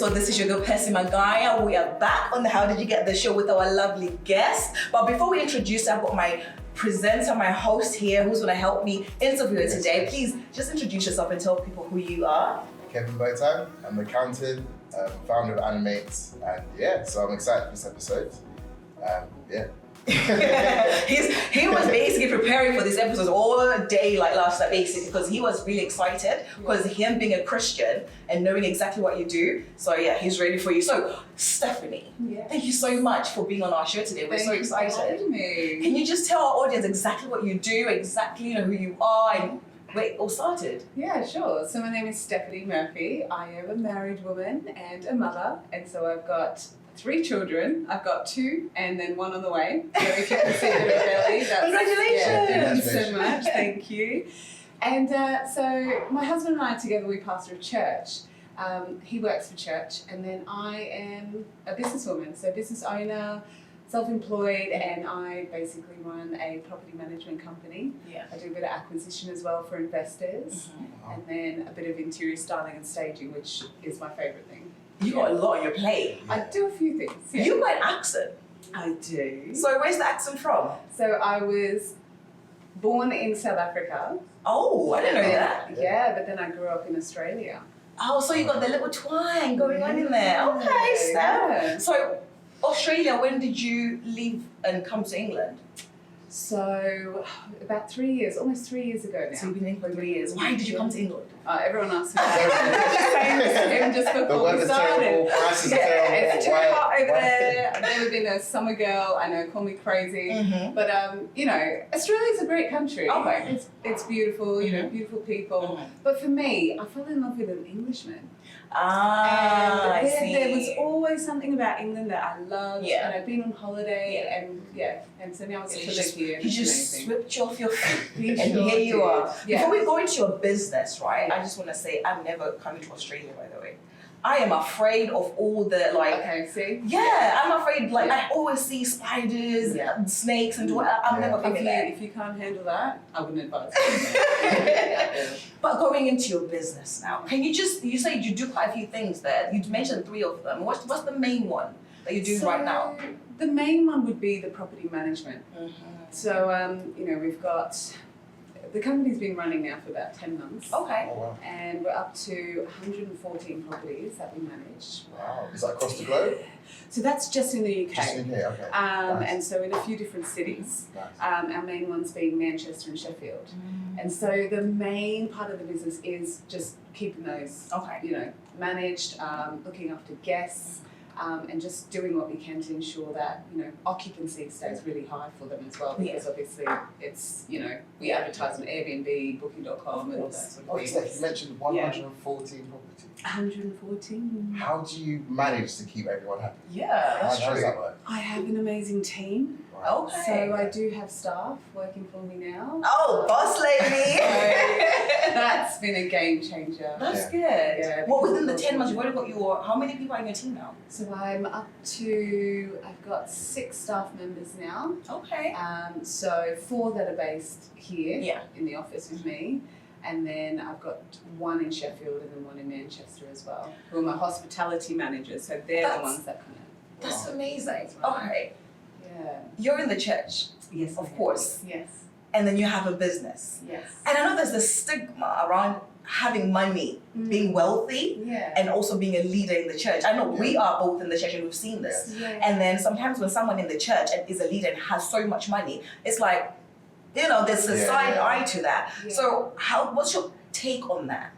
So this is your girl Percy Magaya. We are back on the How Did You Get the Show with our lovely guest. But before we introduce her, I've got my presenter, my host here, who's going to help me interview her today. Please just introduce yourself and tell people who you are. Kevin Boateng. I'm an accountant, founder of Animate, and so I'm excited for this episode. He was basically preparing for this episode all day like last night basically because he was really excited because him being a Christian and knowing exactly what you do. So yeah, he's ready for you. So Stephanie, thank you so much for being on our show today. We're so excited. Thank you for having me. Can you just tell our audience exactly what you do, exactly who you are and where it all started? Yeah, sure. So my name is Stephanie Murphy. I am a married woman and a mother, and so I've got 3 children. I've got 2 and then 1 on the way. So if you can see the belly, that's... Congratulations! Yeah, thank you so much. Thank you. And so my husband and I together, we pastor a church. He works for church, and then I am a businesswoman, so business owner, self-employed, and I basically run a property management company. Yeah. I do a bit of acquisition as well for investors, and then a bit of interior styling and staging, which is my favourite thing. You got a lot on your plate. I do a few things. Yeah. You got an accent. I do. So where's the accent from? So I was born in South Africa. Oh, I didn't know that. Yeah, but then I grew up in Australia. Oh, so you got the little twang going on in there. Okay, Steph. Yeah. So Australia, when did you leave and come to England? So about 3 years, almost 3 years ago now. So you've been in for 3 years. Why did you come to England? Everyone asks me that. Just The before we weather's started. terrible, price is terrible. It's too hot over there. I've never been a summer girl. I know, call me crazy. But Australia's a great country. Okay. It's beautiful, beautiful people. But for me, I fell in love with an Englishman. I And see. there was always something about England that I loved, Yeah. and I've been on holiday, and so now it's to live here. He It's just amazing. swept you off your feet, He and sure here you did. are. Yes. Before we go into your business, right? I just want to say I'm never coming to Australia, by the way. I am afraid of all the Okay, see? Yeah, I'm afraid. I always see spiders, snakes, and I'm never coming there. If you can't handle that, I wouldn't advise. But going into your business now, can you said you do quite a few things there. You mentioned 3 of them. What's the main one that you're doing right now? The main one would be the property management. So, we've got, the company's been running now for about 10 months. Okay. Oh, wow. And we're up to 114 properties that we manage. Wow. Is that across the globe? So that's just in the UK. Just in here, okay. Nice. And so in a few different cities. Nice. Our main ones being Manchester and Sheffield. And so the main part of the business is just keeping those, managed, looking after guests, and just doing what we can to ensure that, occupancy stays really high for them as well, because obviously it's, we advertise on Airbnb, Booking.com and all that sort of thing. Steph, you mentioned 114 properties. 114. How do you manage to keep everyone happy? Yeah, that's How does true. that work? I have an amazing team. Right. Okay. So I do have staff working for me now. Oh, boss lady. That's been a game changer. That's good. Yeah, Well, within the because 10 months, you've already got how many people are in your team now? So I've got 6 staff members now. Okay. So 4 that are based here Yeah. in the office with me. And then I've got 1 in Sheffield and then 1 in Manchester as well, who are my hospitality managers. So they're the ones that kind of... That's amazing. Okay. Yeah. You're in the church, Yes. of course, Yes. and then you have a business. Yes. And I know there's this stigma around having money, being wealthy, Yeah. and also being a leader in the church. I know we are both in the church and we've seen this. Yeah. And then sometimes when someone in the church is a leader and has so much money, it's like, there's a side eye to that. Yeah. So what's your take on that?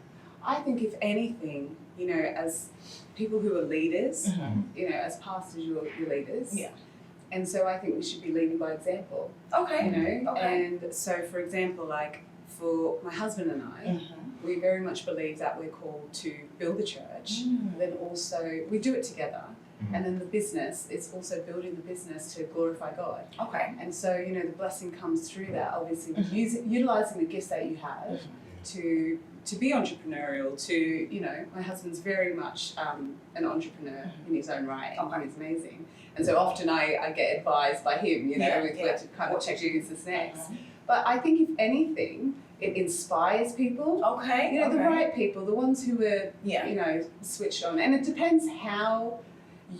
I think if anything, as people who are leaders, as pastors, you're leaders. Yeah. And so I think we should be leading by example. Okay. Okay. And so, for example, for my husband and I, we very much believe that we're called to build the church. Then also, we do it together. And then the business, it's also building the business to glorify God. Okay. And so, the blessing comes through that, obviously, utilising the gifts that you have to be entrepreneurial, my husband's very much an entrepreneur in his own right, and he's amazing. And so often I get advised by him, with where to kind of check business next. But I think if anything, it inspires people. Okay. You know, the right people, the ones who are, Yeah. you know, switched on. And it depends how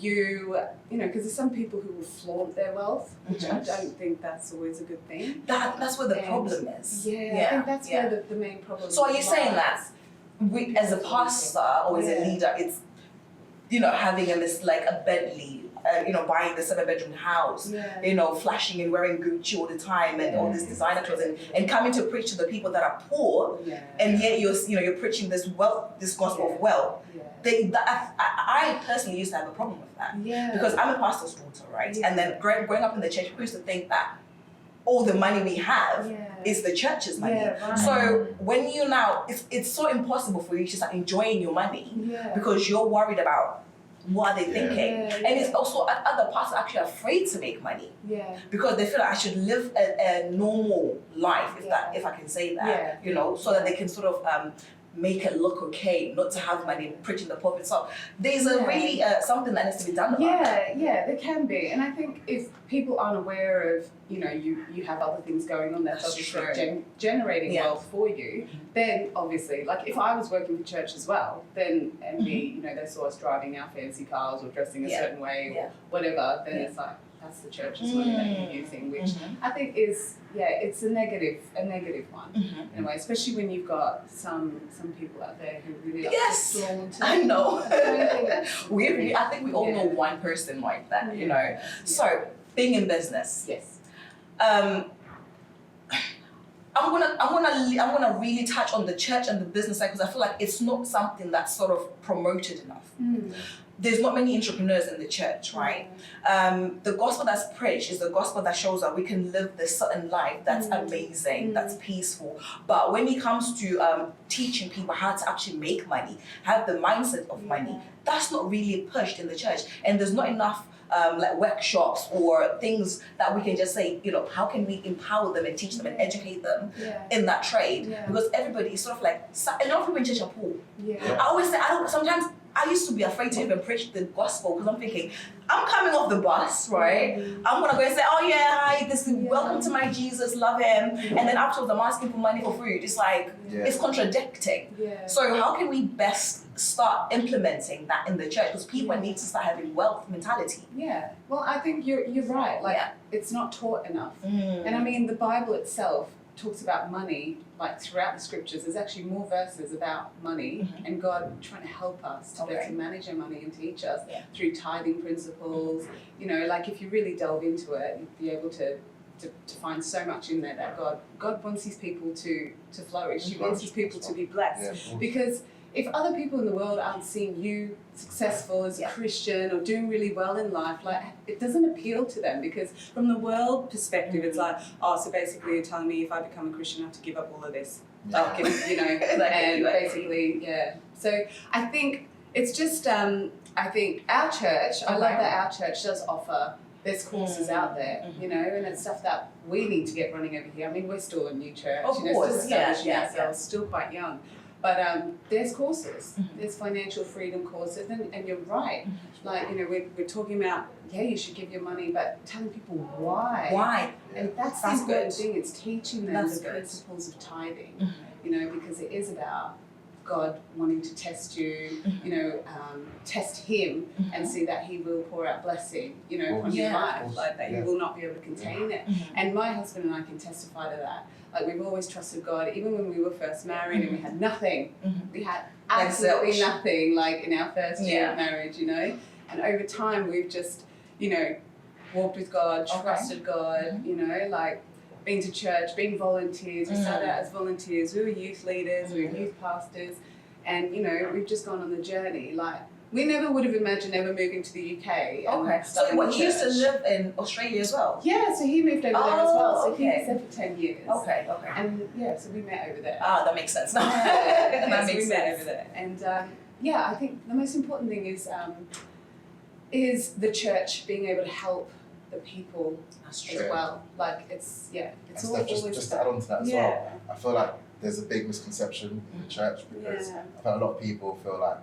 you know, because there's some people who will flaunt their wealth, which I don't think that's always a good thing. That's where the problem is. Yeah, I think that's where the main problem is. So are you saying that we, as a pastor or as a leader, it's, you know, having a Bentley, you know, buying the 7-bedroom house, you know, flashing and wearing Gucci all the time and all this designer clothes and coming to preach to the people that are poor, and yet you're preaching this gospel of wealth. I personally used to have a problem with that because I'm a pastor's daughter, right? And then growing up in the church, people used to think that all the money we have is the church's money. So when you now, it's so impossible for you to start enjoying your money because you're worried about what are they thinking. And it's also other pastors are actually afraid to make money because they feel like I should live a normal life, if I can say that, you know, so that they can sort of make it look okay, not to have money preaching the pulpit. So there's a really something that needs to be done about that. Yeah, there can be. And I think if people aren't aware of, you know, you have other things going on that's obviously generating wealth for you, then obviously, like if I was working for church as well, then and you know, they saw us driving our fancy cars or dressing a certain way or whatever, then it's like, that's the church's money that you're using, which I think is, it's a negative one in a way, especially when you've got some people out there who really like to flaunt. I know. I think we all know one person like that, you know. So being in business. I'm gonna really touch on the church and the business side because I feel like it's not something that's sort of promoted enough. There's not many entrepreneurs in the church, right? The gospel that's preached is the gospel that shows that we can live this certain life that's amazing, that's peaceful. But when it comes to teaching people how to actually make money, have the mindset of money, that's not really pushed in the church. And there's not enough like workshops or things that we can just say, you know, how can we empower them and teach them and educate them in that trade? Because everybody is sort of like, a lot of people in church are poor. I always say, sometimes I used to be afraid to even preach the gospel because I'm thinking, I'm coming off the bus, right? I'm gonna go and say, oh yeah, hi, welcome to my Jesus, love him. And then afterwards I'm asking for money for food. It's like, it's contradicting. So how can we best start implementing that in the church? Because people need to start having wealth mentality. Well, I think you're right. Like, it's not taught enough. And I mean, the Bible itself talks about money, like throughout the scriptures. There's actually more verses about money and God trying to help us to better manage our money and teach us through tithing principles. You know, like if you really delve into it, you'd be able to find so much in there that God wants his people to flourish. He wants his people to be blessed. Because if other people in the world aren't seeing you successful as a Christian or doing really well in life, like it doesn't appeal to them because from the world perspective, it's like, oh, so basically you're telling me if I become a Christian, I have to give up all of this. You know, and basically, So I think it's just, I think our church, I love that our church does offer, there's courses out there, you know, and it's stuff that we need to get running over here. I mean, we're still a new church, of course, still establishing ourselves, still quite young. But there's courses, there's financial freedom courses, and you're right. Like, you know, we're talking about, you should give your money, but telling people why. Why? And that's the important thing, it's teaching them the principles of tithing, you know, because it is about God wanting to test you, you know, test him and see that he will pour out blessing, you know, on your life, like that you will not be able to contain it. And my husband and I can testify to that. Like, we've always trusted God, even when we were first married and we had nothing. We had absolutely nothing, like in our first year of marriage, you know. And over time, we've just, you know, walked with God, trusted God, you know, like been to church, being volunteers. We started out as volunteers. We were youth leaders, we were youth pastors. And, you know, we've just gone on the journey. Like, we never would have imagined ever moving to the UK. So he used to live in Australia as well? Yeah, so he moved over there as well. So he was there for 10 years. And so we met over there. That makes sense. That makes sense. We met over there. And I think the most important thing is the church being able to help the people as well. Like, it's all just to add on to that as well, I feel like there's a big misconception in the church because I feel a lot of people feel like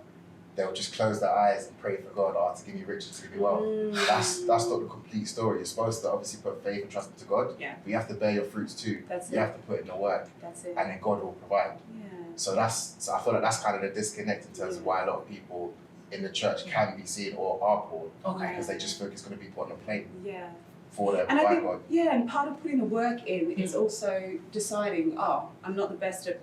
they'll just close their eyes and pray for God, to give me riches, to give me wealth. That's not the complete story. You're supposed to obviously put faith and trust into God, but you have to bear your fruits too. You have to put in the work, and then God will provide. So I feel like that's kind of the disconnect in terms of why a lot of people in the church can be seen or are poor, because they just think it's going to be put on a plate for them by God. And part of putting the work in is also deciding, I'm not the best at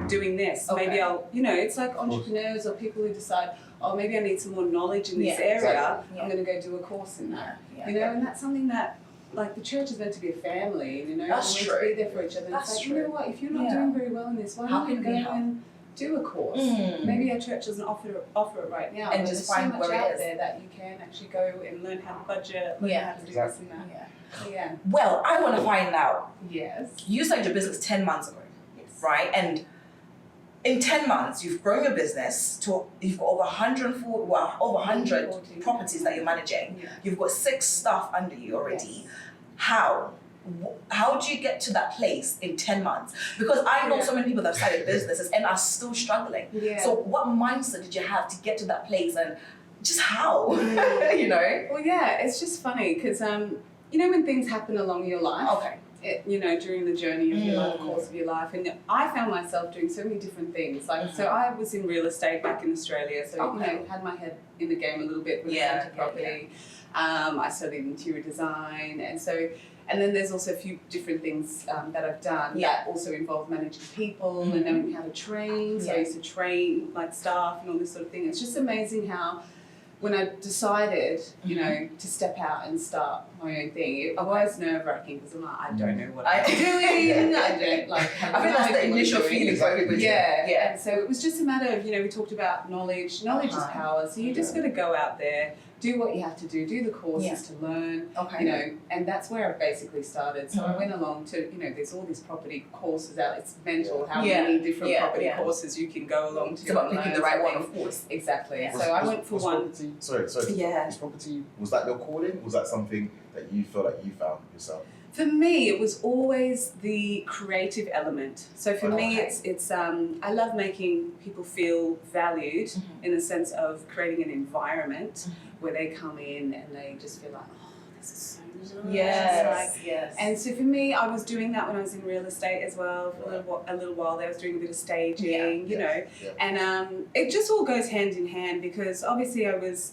doing this. Maybe I'll, it's like entrepreneurs or people who decide, maybe I need some more knowledge in this area. I'm going to go do a course in that. And that's something that, like, the church is meant to be a family, we're meant to be there for each other. That's it's like, true. you know what, if you're not doing very well in this, why don't you go and do a course? Maybe our church doesn't offer it right now, and just find so much where out it is there that you can actually go and learn how to budget, learn how to do this and that. Well, I want to find out. Yes. You started your business 10 months ago, right? And in 10 months, you've grown your business to, you've got over 100 properties that you're managing. You've got 6 staff under you already. How do you get to that place in 10 months? Because I know so many people that have started businesses and are still struggling. So what mindset did you have to get to that place, and just how? Well, it's just funny because, when things happen along your life, during the journey of your life, the course of your life, and I found myself doing so many different things. So I was in real estate back in Australia, so had my head in the game a little bit when it came to property. I studied interior design, and then there's also a few different things that I've done that also involve managing people and knowing how to train. So I used to train like staff and all this sort of thing. It's just amazing how, when I decided, to step out and start my own thing, I was nerve-wracking because I'm like, I don't know what I'm doing. I don't have I think that's the initial feeling for everybody. And so it was just a matter of, we talked about knowledge. Knowledge is power. So you just got to go out there, do what you have to do the courses to learn, and that's where I basically started. So I went along to, there's all these property courses out. It's mental how many different property courses you can go along to. It's about picking the right one, of course. Exactly. So I went for one. Property, sorry. Was property, was that your calling? Was that something that you feel like you found yourself? For me, it was always the creative element. So for me, it's I love making people feel valued in the sense of creating an environment where they come in and they just feel like, this is so nice. Yes. And so for me, I was doing that when I was in real estate as well for a little while. There I was doing a bit of staging, and it just all goes hand in hand because obviously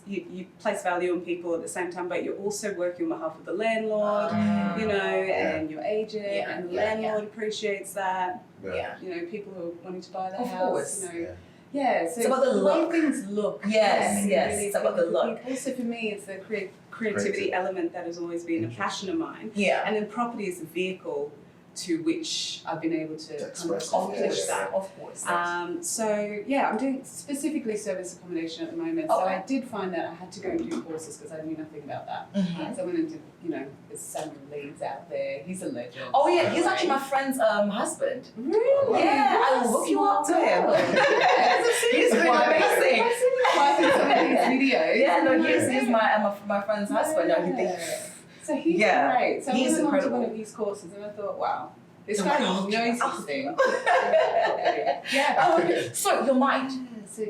you place value on people at the same time, but you're also working on behalf of the landlord, and your agent, and the landlord appreciates that. People who are wanting to buy their house, so it's about the look. way things look. Yes, it's about the look. Also for me, it's the creativity element that has always been a passion of mine. And then property is a vehicle to which I've been able to kind of accomplish that. Of course. I'm doing specifically service accommodation at the moment. So I did find that I had to go and do courses because I knew nothing about that. So I went and did, there's Samuel Leeds out there. He's a legend. Oh yeah, he's actually my friend's husband. Really? Yeah, I will hook you up to him. He's really amazing. I've seen his wife in some of these videos. Yeah, no, he's my friend's husband. So he's great. So he's I went on to incredible. one of his courses and I thought, wow, this guy knows his thing. So your mind,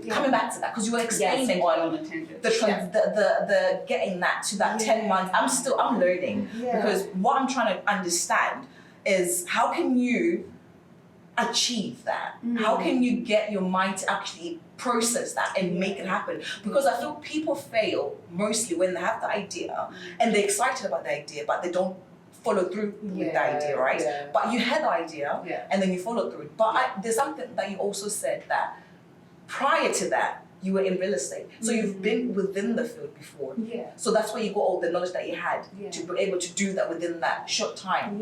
coming back to that, because you were explaining on the getting that to that 10 months. I'm learning because what I'm trying to understand is how can you achieve that? How can you get your mind to actually process that and make it happen? Because I feel people fail mostly when they have the idea and they're excited about the idea, but they don't follow through with the idea, right? But you had the idea and then you followed through. But there's something that you also said that prior to that, you were in real estate. So you've been within the field before. So that's where you got all the knowledge that you had to be able to do that within that short time.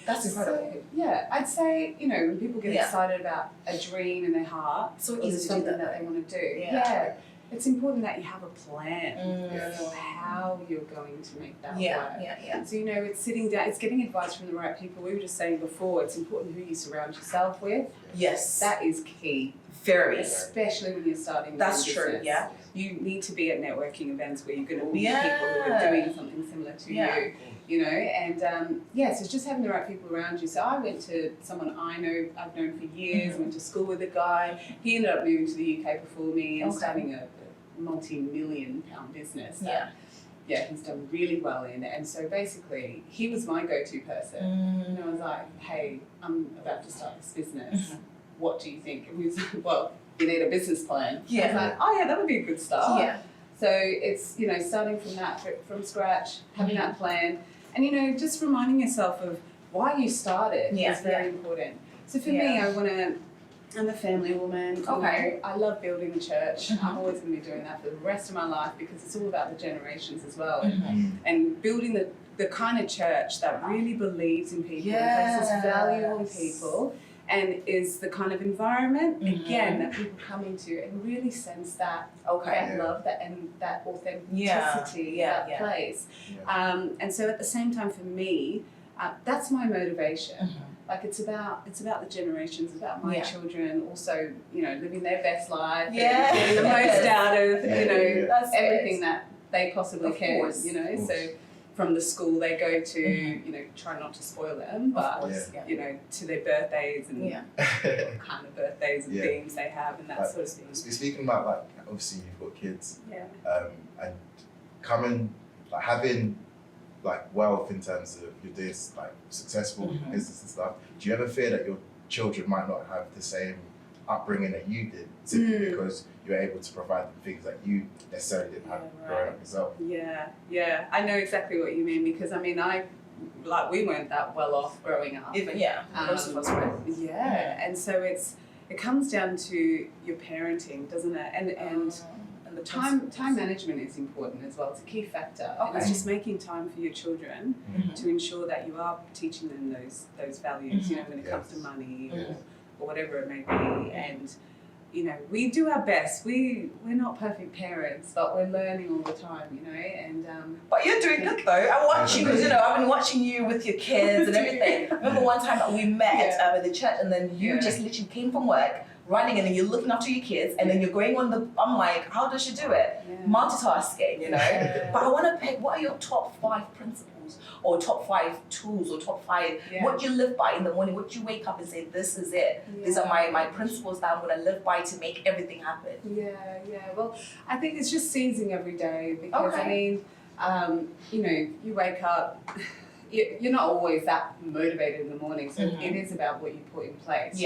That's incredible. So, I'd say, when people get excited about a dream in their heart, so easy to do that they want to do. It's important that you have a plan for how you're going to make that work. So, it's sitting down, it's getting advice from the right people. We were just saying before, it's important who you surround yourself with. Yes. That is key. Very. Especially when you're starting. That's your true. business. Yeah. You need to be at networking events where you're going to meet Yeah. people who are doing something similar to you. You know, and so it's just having the right people around you. So I went to someone I've known for years. Went to school with a guy. He ended up moving to the UK before me and starting a multi-million-pound business. Yeah, he's done really well in it. And so basically, he was my go-to person. And I was like, hey, I'm about to start this business. What do you think? And he was like, well, you need a business plan. I was like, oh yeah, that would be a good start. Yeah. So it's, starting from that, from scratch, having that plan, and, just reminding yourself of why you started is very important. So for me, I'm a family woman. Okay. I love building a church. I'm always going to be doing that for the rest of my life because it's all about the generations as well. And building the kind of church that really believes in people, places value on people, and is the kind of environment, again, that people come into and really sense that that love and that authenticity, that place. And so at the same time for me, that's my motivation. Like it's about the generations, about my children also, living their best life, and getting the most out of, That's everything that they possibly can, course. So from the school they go to, try not to spoil them, but, to their birthdays and what kind of birthdays and themes they have and that sort of thing. Speaking about, obviously you've got kids, and coming, having, wealth in terms of you're doing, successful business and stuff, do you ever fear that your children might not have the same upbringing that you did, simply because you're able to provide them things that you necessarily didn't have growing up yourself? Yeah, I know exactly what you mean because we weren't that well off growing up. Even most of us were. And so it comes down to your parenting, doesn't it? And the time management is important as well. It's a key factor. And it's just making time for your children to ensure that you are teaching them those values. When it comes to money or whatever it may be, and we do our best. We're not perfect parents, but we're learning all the time, and but you're doing good though. I watch you because I've been watching you with your kids and everything. Remember one time that we met at the church, and then you just literally came from work, running, and then you're looking after your kids, and then you're going on I'm like, how does she do it? Multitasking, But I want to pick, what are your top 5 principles, or top 5 tools, or top 5, what do you live by in the morning? What do you wake up and say, this is it? These are my principles that I'm going to live by to make everything happen. Well, I think it's just seizing every day because, you wake up, you're not always that motivated in the morning, so it is about what you put in place,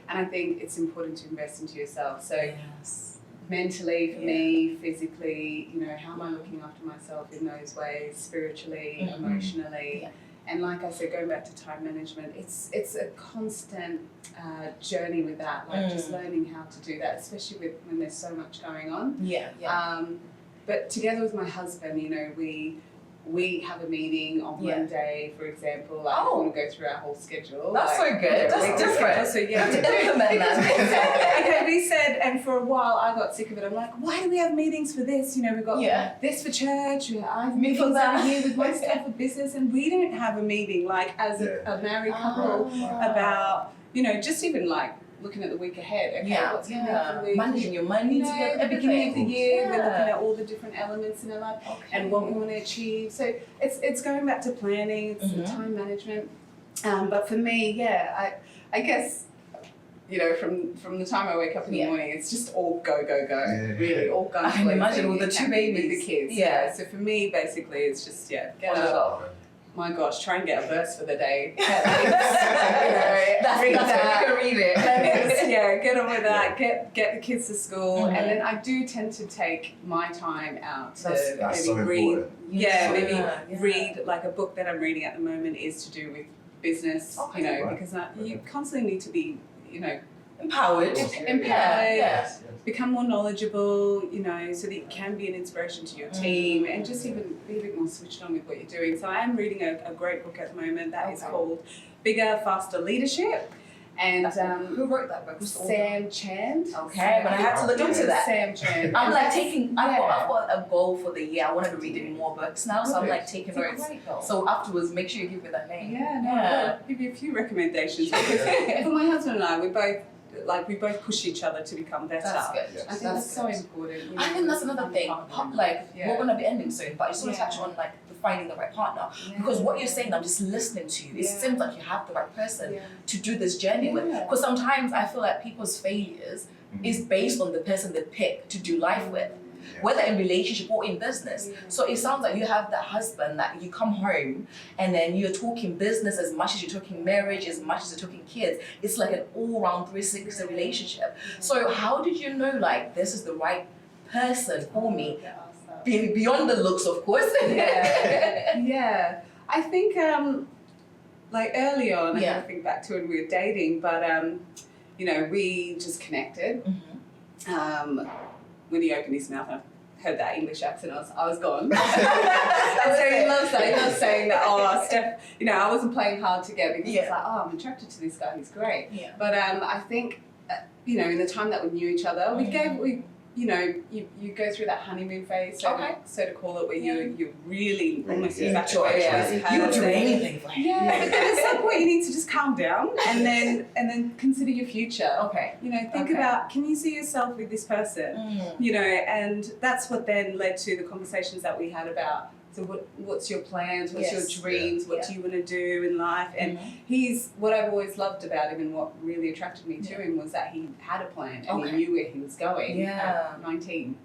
and I think it's important to invest into yourself. So mentally, for me, physically, how am I looking after myself in those ways, spiritually, emotionally, and like I said, going back to time management, it's a constant journey with that, just learning how to do that, especially when there's so much going on. But together with my husband, we have a meeting on Monday, for example. I don't want to go through our whole schedule. That's so good. That's different. So you have to implement that. Okay, we said, and for a while I got sick of it. I'm like, why do we have meetings for this? We've got this for church. I have meetings over here with my staff for business, and we don't have a meeting as a married couple about, just even looking at the week ahead. Okay, what's coming up for the week? Managing your money at the beginning of the year, we're looking at all the different elements in our life and what we want to achieve. So it's going back to planning, it's the time management. But for me, I guess, from the time I wake up in the morning, it's just all go. Really, all guns. I can imagine all the 2 babies. With the kids. So for me, basically, it's just, get up. My gosh, try and get a verse for the day. That's read that. You can read it. Get on with that. Get the kids to school, and then I do tend to take my time out to maybe read. Read a book that I'm reading at the moment is to do with business. Because you constantly need to be, empowered. Become more knowledgeable, so that you can be an inspiration to your team and just even be a bit more switched on with what you're doing. So I am reading a great book at the moment that is called Bigger, Faster Leadership. And who wrote that book? Sam Chand. Okay, but I had to look into that. Sam Chand. I'm I've got a goal for the year. I want to be reading more books now, so I'm taking notes. So afterwards, make sure you give me that name. I'll give you a few recommendations. For my husband and I, we both like we both push each other to become better. That's good. Yes. I think that's so important. You know, I think that's another thing. Like we're gonna be ending soon, but I just want to touch on like finding the right partner, because what you're saying, I'm just listening to you. It seems like you have the right person to do this journey with. Because sometimes I feel like people's failures is based on the person they pick to do life with, whether in relationship or in business. So it sounds like you have that husband that you come home and then you're talking business as much as you're talking marriage, as much as you're talking kids. It's like an all-round 360 relationship. So how did you know like this is the right person for me? Beyond the looks, of course. Yeah. I think like early on, I kind of think back to when we were dating, but you know, we just connected. When he opened his mouth, I heard that English accent, I was gone. And so he loves that. He loves saying that, oh, Steph, you know, I wasn't playing hard to get, because it's like, oh, I'm attracted to this guy, he's great. But I think, you know, in the time that we knew each other, you know, you go through that honeymoon phase, so to call it, where you're really almost infatuated. You would do anything for him. Yeah, but then at some point you need to just calm down and then consider your future. Okay. You know, think about, can you see yourself with this person? You know, and that's what then led to the conversations that we had about, so what's your plans, what's your dreams, what do you want to do in life? And what I've always loved about him and what really attracted me to him was that he had a plan and he knew where he was going at 19.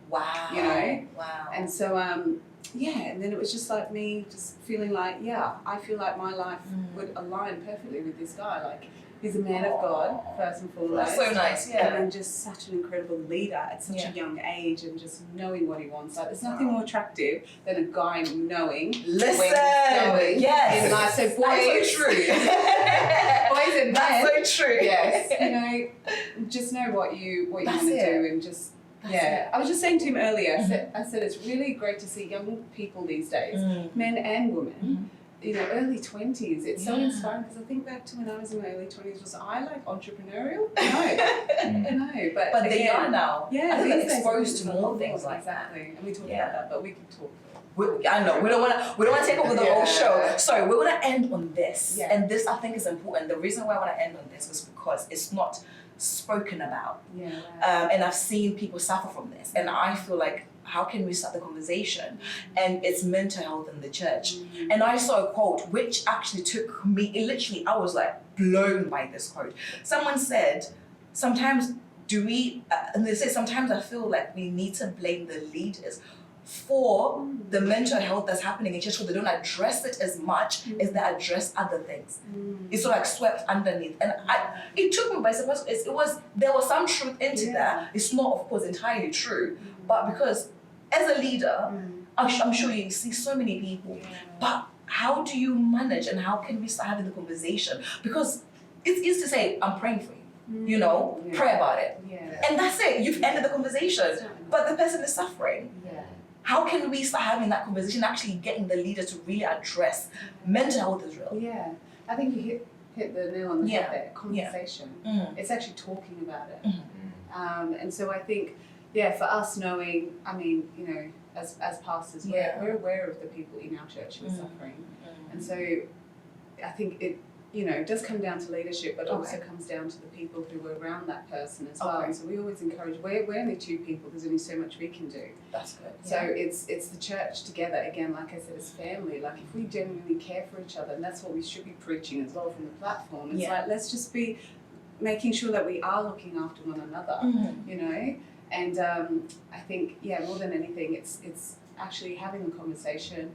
Wow. You know? Wow. And so, and then it was just like me just feeling like, I feel like my life would align perfectly with this guy. Like, he's a man of God, first and foremost. That's so nice, And then just such an incredible leader at such a young age, and just knowing what he wants. Like, there's nothing more attractive than a guy knowing where he's going. Yes. In life. So That's so true. boys and men. That's so true. Yes. You know, just know what you want to do, and just I was just saying to him earlier, I said it's really great to see young people these days, men and women, you know, early 20s. It's so inspiring, because I think back to when I was in my early 20s, was I like entrepreneurial? No. But they are now. Yeah, I think they're exposed to more things like that. Exactly. And we talk about that, but we can talk. I know we don't want to take over the whole show. So we're going to end on this, and this I think is important. The reason why I want to end on this was because it's not spoken about, and I've seen people suffer from this, and I feel like, how can we start the conversation? And it's mental health in the church. And I saw a quote which actually took me, I was like blown by this quote. Someone said, sometimes and they say, sometimes I feel like we need to blame the leaders for the mental health that's happening in church, so they don't address it as much as they address other things. It's sort of like swept underneath. And it took me by surprise. There was some truth into that. It's not, of course, entirely true, but because as a leader, I'm sure you see so many people, but how do you manage, and how can we start having the conversation? Because it's easy to say, I'm praying for you, you know, pray about it. And that's it, you've ended the conversation, but the person is suffering. How can we start having that conversation, actually getting the leader to really address mental health is real? Yeah, I think you hit the nail on the head there, conversation. It's actually talking about it. And so I think, for us knowing, I mean, you know, as pastors, we're aware of the people in our church who are suffering. And so I think it, you know, it does come down to leadership, but also comes down to the people who are around that person as well. And so we always encourage, we're only two people, there's only so much we can do. That's good. So it's the church together, again, like I said, as family. Like, if we genuinely care for each other, and that's what we should be preaching as well from the platform. It's like, let's just be making sure that we are looking after one another, you know? And I think, more than anything, it's actually having a conversation.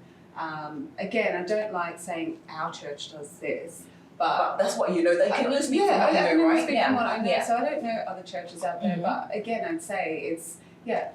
Again, I don't like saying our church does this, but that's what you know. They can only speak from what you know, right? From what I know. So I don't know other churches out there, but again, I'd say it's,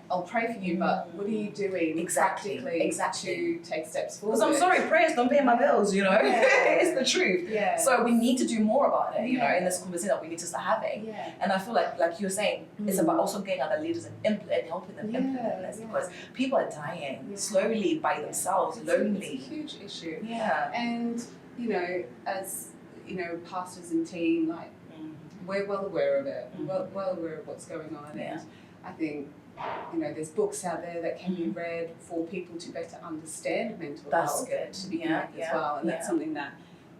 I'll pray for you, but what are you doing practically to take steps forward? Because I'm sorry, prayers don't pay my bills, you know? It's the truth. So we need to do more about it, you know, in this conversation that we need to start having. And I feel like you were saying, it's about also getting other leaders and helping them implement this, because people are dying slowly by themselves, lonely. It's a huge issue. And, you know, as, you know, pastors and team, like, we're well aware of it, well aware of what's going on. And I think, you know, there's books out there that can be read for people to better understand mental health. That's good. To begin with as well, and that's something that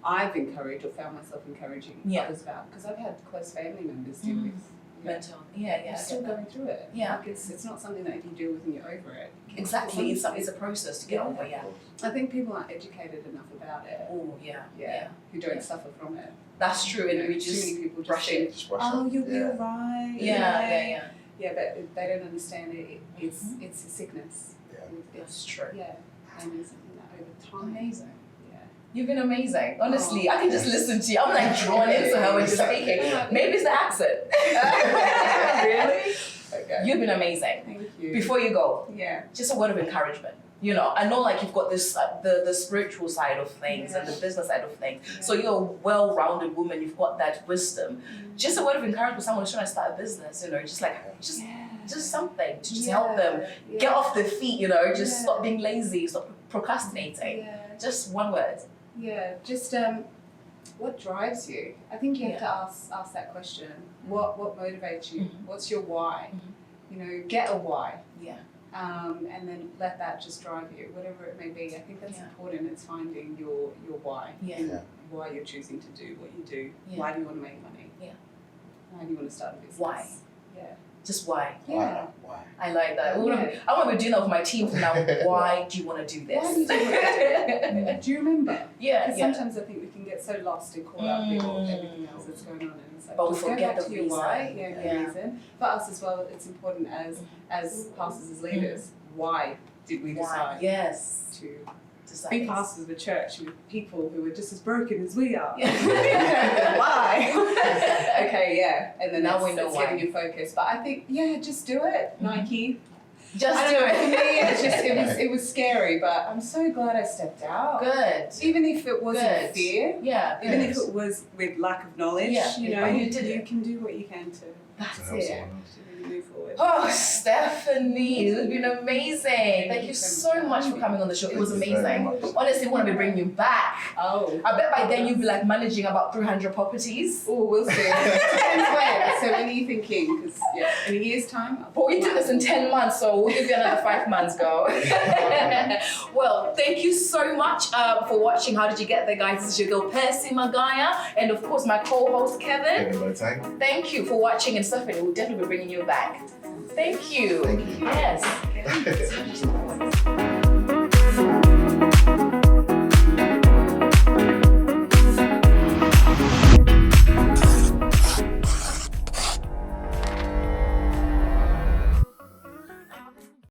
I've encouraged or found myself encouraging others about, because I've had close family members deal with mental. You're still going through it. Yeah. Like it's not something that you can deal with and you're over it. Exactly. It's a process to get over, I think people aren't educated enough about it. Oh, Who don't suffer from it. That's true. And we too many people brush it. You'll be all right. Yeah, but they don't understand it. It's a sickness. Yeah. That's true. Yeah. And it's something that over time. Amazing. You've been amazing. Honestly, I can just listen to you. I'm like drawn into her when you're speaking. Maybe it's the accent. Really? Okay. You've been amazing. Thank you. Before you go, just a word of encouragement. You know, I know like you've got this the spiritual side of things and the business side of things. Yeah. So you're a well-rounded woman. You've got that wisdom. Just a word of encouragement. Someone who's trying to start a business. You know, just something to just help them get off their feet. You know, just stop being lazy, stop procrastinating. Yeah. Just one word. Yeah, just what drives you? I think you have to ask that question. What motivates you? Mm-hmm. What's your why? Mm-hmm. You know, get a why. Yeah. And then let that just drive you, whatever it may be. I think that's important. It's finding your why. Yeah. Why you're choosing to do what you do. Yeah. Why do you want to make money? Yeah. Why do you want to start a business? Why? Yeah. Just why? Yeah. Why? I like that. I want to be doing that with my team from now. Why do you want to do this? Why do you want to do it? Do you remember? Yeah. Sometimes I think we can get so lost and caught up in everything else that's going on, and it's like, but we forget the reason. Why. The reason. For us as well, it's important as pastors, as leaders. Why did we decide? To be pastors of a church with people who are just as broken as we are. Why? Okay, and then now we know why. Getting your focus. But I think, just do it, Nike. Just do it. For me, it was scary, but I'm so glad I stepped out. Good. Even if it wasn't fear. Yeah. Even if it was with lack of knowledge. Yeah. You know, you can do what you can to. That's it. Move forward. Oh, Stephanie, it's been amazing. Thank you so much for coming on the show. It was amazing. Honestly, I want to be bringing you back. Oh. I bet by then you'll be like managing about 300 properties. Oh, we'll see. Depends when. So when are you thinking? Because in a year's time? But we did this in 10 months, so we'll give you another 5 months, go. Well, thank you so much for watching How Did You Get There, guys? This is your girl, Percy, Magaya, and of course my co-host, Kevin. Boateng. Thank you for watching, and Stephanie will definitely be bringing you back. Thank you. Thank you. Yes.